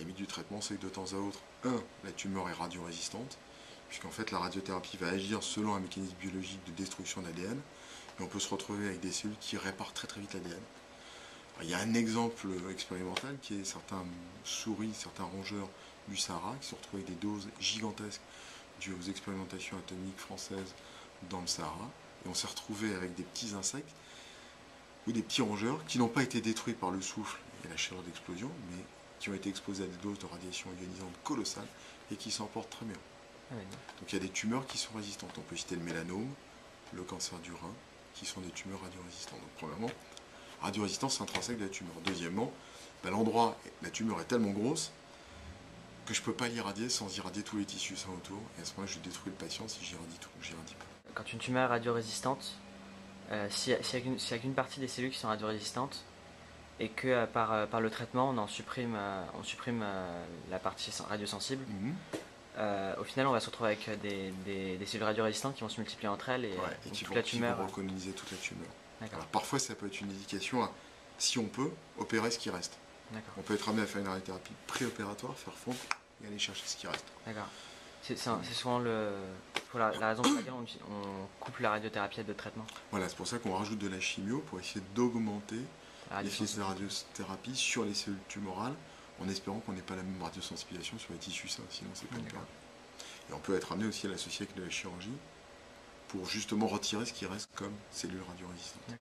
limite du traitement, c'est que de temps à autre, la tumeur est radiorésistante, puisqu'en fait la radiothérapie va agir selon un mécanisme biologique de destruction d'ADN, et on peut se retrouver avec des cellules qui réparent très vite l'ADN. Il y a un exemple expérimental qui est certains souris, certains rongeurs du Sahara qui se sont retrouvés avec des doses gigantesques dues aux expérimentations atomiques françaises dans le Sahara, et on s'est retrouvé avec des petits insectes ou des petits rongeurs qui n'ont pas été détruits par le souffle et la chaleur d'explosion, mais qui ont été exposés à des doses de radiation ionisante colossales et qui s'en portent très bien. Ah oui. Donc il y a des tumeurs qui sont résistantes. On peut citer le mélanome, le cancer du rein, qui sont des tumeurs radiorésistantes. Donc premièrement, radiorésistance intrinsèque de la tumeur. Deuxièmement, l'endroit, la tumeur est tellement grosse que je ne peux pas l'irradier sans irradier tous les tissus sains autour. Et à ce moment-là, je détruis le patient si j'irradie tout, j'irradie pas. Quand une tumeur est radiorésistante, s'il y a qu'une partie des cellules qui sont radiorésistantes et que par le traitement on supprime la partie radiosensible, au final on va se retrouver avec des cellules radiorésistantes qui vont se multiplier entre elles et qui vont recoloniser toute la tumeur. Alors, parfois ça peut être une indication à, si on peut, opérer ce qui reste. On peut être amené à faire une radiothérapie préopératoire, faire fondre et aller chercher ce qui reste. D'accord. C'est souvent la raison pour laquelle on coupe la radiothérapie de traitement. Voilà, c'est pour ça qu'on rajoute de la chimio pour essayer d'augmenter l'efficacité de la radiothérapie sur les cellules tumorales, en espérant qu'on n'ait pas la même radiosensibilisation sur les tissus sains, sinon c'est pas le cas. Et on peut être amené aussi à l'associer avec de la chirurgie pour justement retirer ce qui reste comme cellules radiorésistantes.